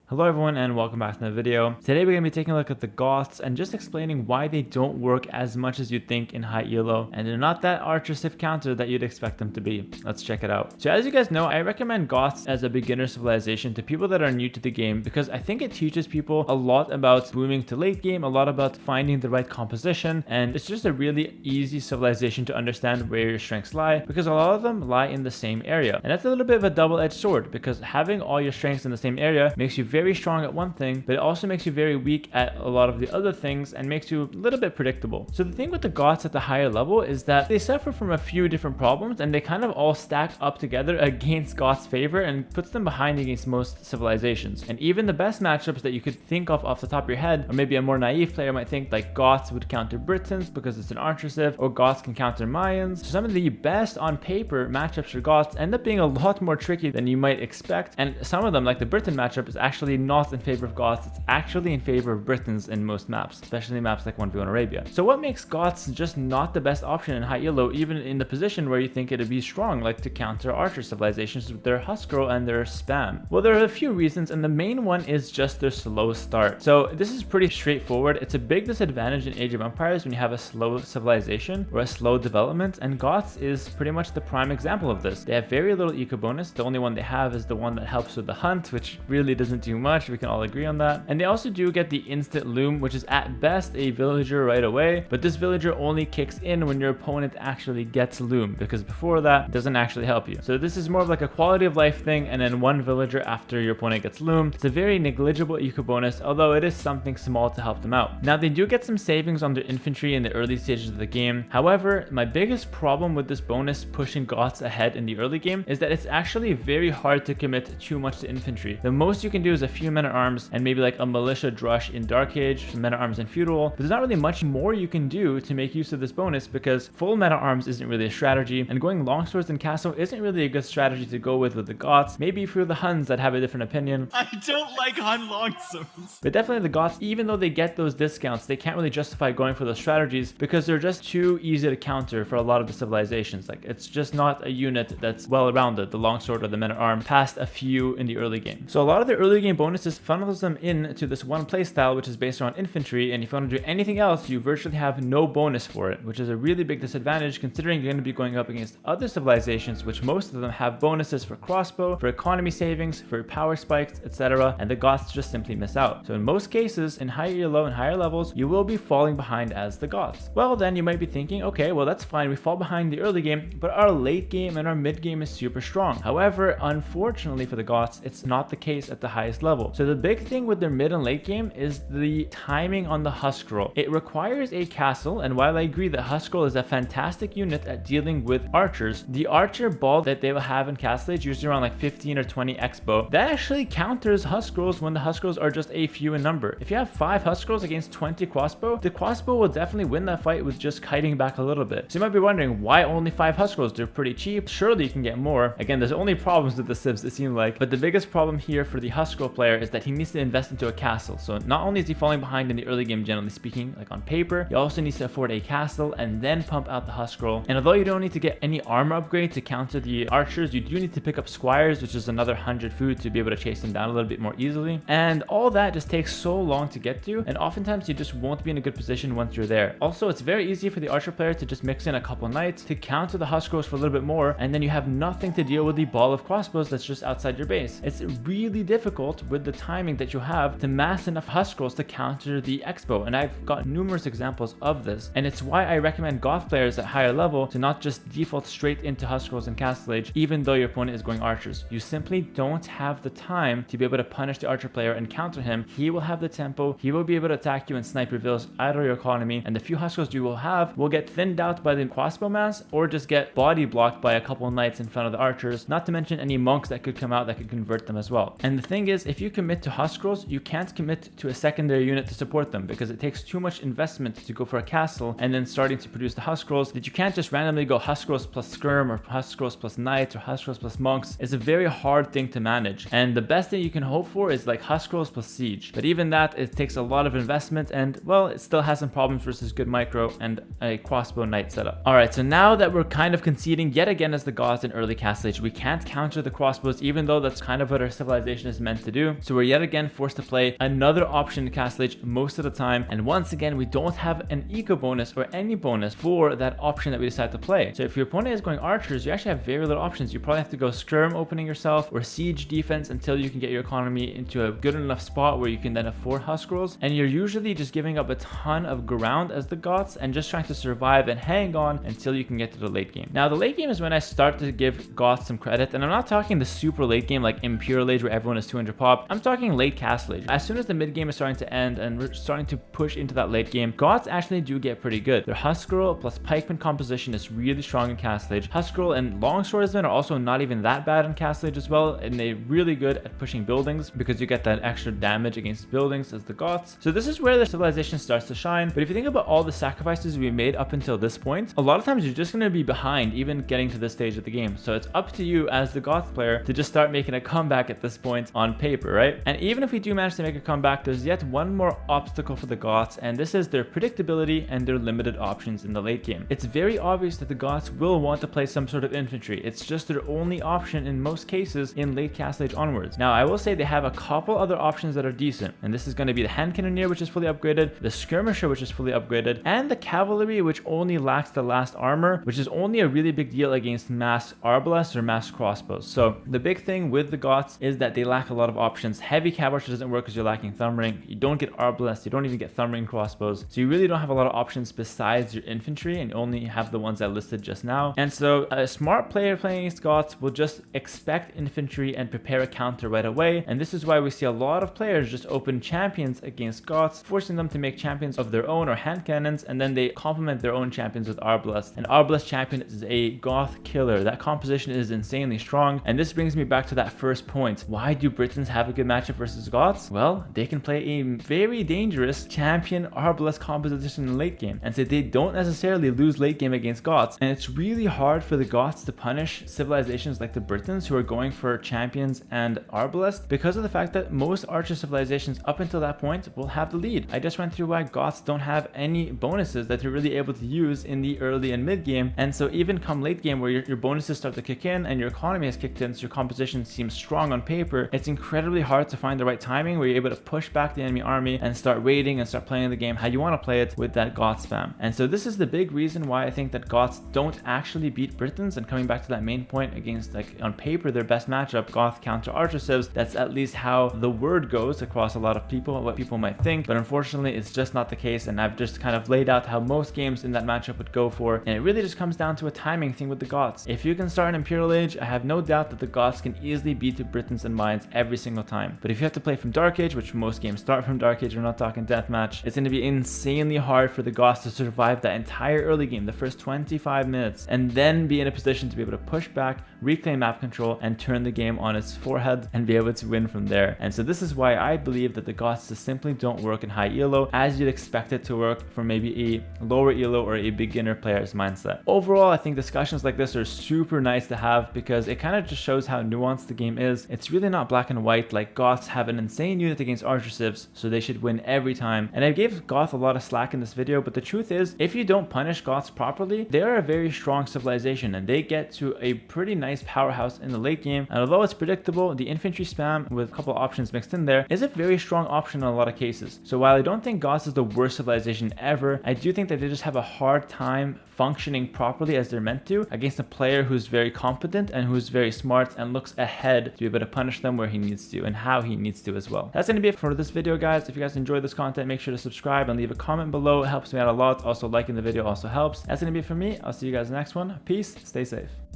Hello everyone and welcome back to the video. Today we're going to be taking a look at the Goths and just explaining why they don't work as much as you'd think in high elo and they're not that archer civ counter that you'd expect them to be. Let's check it out. So as you guys know, I recommend Goths as a beginner civilization to people that are new to the game because I think it teaches people a lot about booming to late game, a lot about finding the right composition, and it's just a really easy civilization to understand where your strengths lie because a lot of them lie in the same area. And that's a little bit of a double-edged sword because having all your strengths in the same area makes you very strong at one thing, but it also makes you very weak at a lot of the other things and makes you a little bit predictable. So the thing with the Goths at the higher level is that they suffer from a few different problems and they kind of all stack up together against Goths' favor and puts them behind against most civilizations. And even the best matchups that you could think of off the top of your head, or maybe a more naive player might think like Goths would counter Britons because it's an archer civ, or Goths can counter Mayans. So some of the best on paper matchups for Goths end up being a lot more tricky than you might expect, and some of them, like the Briton matchup, is actually not in favor of Goths, it's actually in favor of Britons in most maps, especially maps like 1v1 Arabia. So what makes Goths just not the best option in high elo, even in the position where you think it'd be strong, like to counter archer civilizations with their Huskarl and their spam? Well, there are a few reasons, and the main one is just their slow start. So this is pretty straightforward. It's a big disadvantage in Age of Empires when you have a slow civilization or a slow development, and Goths is pretty much the prime example of this. They have very little eco bonus. The only one they have is the one that helps with the hunt, which really doesn't do much. We can all agree on that. And they also do get the instant loom, which is at best a villager right away, but this villager only kicks in when your opponent actually gets loom, because before that it doesn't actually help you. So this is more of like a quality of life thing, and then one villager after your opponent gets loom. It's a very negligible eco bonus, although it is something small to help them out. Now they do get some savings on their infantry in the early stages of the game. However, my biggest problem with this bonus pushing Goths ahead in the early game is that it's actually very hard to commit too much to infantry. The most you can do is a few men at arms and maybe like a militia drush in Dark Age, some men at arms in feudal, but there's not really much more you can do to make use of this bonus because full men at arms isn't really a strategy, and going longswords in castle isn't really a good strategy to go with the Goths. Maybe for the Huns that have a different opinion. I don't like Hun longswords. But definitely the Goths, even though they get those discounts, they can't really justify going for those strategies because they're just too easy to counter for a lot of the civilizations. Like, it's just not a unit that's well rounded, the longsword or the men at arms, past a few in the early game. So a lot of the early game bonuses funnels them into this one playstyle which is based around infantry, and if you want to do anything else you virtually have no bonus for it, which is a really big disadvantage considering you're going to be going up against other civilizations which most of them have bonuses for crossbow, for economy savings, for power spikes, etc., and the Goths just simply miss out. So in most cases, in high elo and higher levels, you will be falling behind as the Goths. Well, then you might be thinking, okay, well that's fine, we fall behind the early game, but our late game and our mid game is super strong. However, unfortunately for the Goths, it's not the case at the highest level. So the big thing with their mid and late game is the timing on the Huskarl. It requires a castle, and while I agree that Huskarl is a fantastic unit at dealing with archers, the archer ball that they will have in Castle Age, usually around like 15 or 20 expo, that actually counters Huskarls when the Huskarls are just a few in number. If you have 5 Huskarls against 20 crossbow, the crossbow will definitely win that fight with just kiting back a little bit. So you might be wondering, why only 5 Huskarls? They're pretty cheap. Surely you can get more. Again, there's only problems with the civs, it seems like, but the biggest problem here for the Huskarl player is that he needs to invest into a castle. So not only is he falling behind in the early game, generally speaking, like on paper, he also needs to afford a castle and then pump out the Huskarl. And although you don't need to get any armor upgrade to counter the archers, you do need to pick up squires, which is another 100 food to be able to chase them down a little bit more easily. And all that just takes so long to get to, and oftentimes you just won't be in a good position once you're there. Also, it's very easy for the archer player to just mix in a couple knights to counter the Huskarls for a little bit more, and then you have nothing to deal with the ball of crossbows that's just outside your base. It's really difficult with the timing that you have to mass enough Huskarls to counter the expo, and I've got numerous examples of this, and it's why I recommend Goth players at higher level to not just default straight into Huskarls in Castle Age even though your opponent is going archers. You simply don't have the time to be able to punish the archer player and counter him. He will have the tempo, he will be able to attack you and snipe reveals out of your economy, and the few Huskarls you will have will get thinned out by the crossbow mass or just get body blocked by a couple knights in front of the archers, not to mention any monks that could come out that could convert them as well. And the thing is, if you commit to Huskarls, you can't commit to a secondary unit to support them because it takes too much investment to go for a castle and then starting to produce the Huskarls, that you can't just randomly go Huskarls plus skirm or Huskarls plus knights or Huskarls plus monks. It's a very hard thing to manage, and the best thing you can hope for is like Huskarls plus siege, but even that, it takes a lot of investment, and well, it still has some problems versus good micro and a crossbow knight setup. Alright, so now that we're kind of conceding yet again as the Goths in early Castle Age, we can't counter the crossbows even though that's kind of what our civilization is meant to do. do. So we're yet again forced to play another option in Castle Age most of the time, and once again we don't have an eco bonus or any bonus for that option that we decide to play. So if your opponent is going archers, you actually have very little options. You probably have to go skirm opening yourself or siege defense until you can get your economy into a good enough spot where you can then afford Huskarls, and you're usually just giving up a ton of ground as the Goths and just trying to survive and hang on until you can get to the late game. Now the late game is when I start to give Goths some credit, and I'm not talking the super late game like Imperial Age where everyone is 200 pop. I'm talking late Castle Age. As soon as the mid game is starting to end and we're starting to push into that late game, Goths actually do get pretty good. Their Huskarl plus pikeman composition is really strong in Castle Age. Huskarl and longswordsmen are also not even that bad in Castle Age as well, and they're really good at pushing buildings because you get that extra damage against buildings as the Goths. So this is where the civilization starts to shine. But if you think about all the sacrifices we made up until this point, a lot of times you're just going to be behind even getting to this stage of the game. So it's up to you as the Goth player to just start making a comeback at this point on paper, right? And even if we do manage to make a comeback, there's yet one more obstacle for the Goths, and this is their predictability and their limited options in the late game. It's very obvious that the Goths will want to play some sort of infantry. It's just their only option in most cases in late Castle Age onwards. Now I will say they have a couple other options that are decent, and this is going to be the hand cannoneer, which is fully upgraded, the skirmisher, which is fully upgraded, and the cavalry, which only lacks the last armor, which is only a really big deal against mass arbalests or mass crossbows. So the big thing with the Goths is that they lack a lot of options. Heavy cavalry doesn't work because you're lacking thumb ring. You don't get arbalests, you don't even get thumb ring crossbows, so you really don't have a lot of options besides your infantry, and you only have the ones I listed just now. And so a smart player playing against Goths will just expect infantry and prepare a counter right away, and this is why we see a lot of players just open champions against Goths, forcing them to make champions of their own or hand cannons, and then they complement their own champions with arbalest. An arbalest champion is a Goth killer. That composition is insanely strong, and this brings me back to that first point. Why do Britons have a good matchup versus Goths? Well, they can play a very dangerous champion arbalest composition in late game, and so they don't necessarily lose late game against Goths. And it's really hard for the Goths to punish civilizations like the Britons who are going for champions and arbalest because of the fact that most archer civilizations up until that point will have the lead. I just went through why Goths don't have any bonuses that you're really able to use in the early and mid game, and so even come late game where your bonuses start to kick in and your economy has kicked in, so your composition seems strong on paper, it's incredibly hard to find the right timing where you're able to push back the enemy army and start raiding and start playing the game how you want to play it with that Goth spam. And so this is the big reason why I think that Goths don't actually beat Britons. And coming back to that main point against, like, on paper their best matchup, Goth counter archer civs, that's at least how the word goes across a lot of people, what people might think, but unfortunately it's just not the case. And I've just kind of laid out how most games in that matchup would go for, and it really just comes down to a timing thing with the Goths. If you can start an Imperial Age, I have no doubt that the Goths can easily beat the Britons and Mainz every single time. But if you have to play from Dark Age, which most games start from Dark Age, we're not talking deathmatch, it's going to be insanely hard for the Goths to survive that entire early game, the first 25 minutes, and then be in a position to be able to push back, reclaim map control, and turn the game on its forehead and be able to win from there. And so this is why I believe that the Goths just simply don't work in high elo as you'd expect it to work for maybe a lower elo or a beginner player's mindset. Overall, I think discussions like this are super nice to have because it kind of just shows how nuanced the game is. It's really not black and white. Like, Goths have an insane unit against archer civs, so they should win every time. And I gave Goth a lot of slack in this video, but the truth is, if you don't punish Goths properly, they are a very strong civilization and they get to a pretty nice powerhouse in the late game. And although it's predictable, the infantry spam with a couple of options mixed in there is a very strong option in a lot of cases. So while I don't think Goths is the worst civilization ever, I do think that they just have a hard time functioning properly as they're meant to against a player who's very competent and who's very smart and looks ahead to be able to punish them where he needs to and how he needs to as well. That's going to be it for this video, guys. If you guys enjoyed this content, make sure to subscribe and leave a comment below. It helps me out a lot. Also, liking the video also helps. That's going to be it for me. I'll see you guys in the next one. Peace. Stay safe.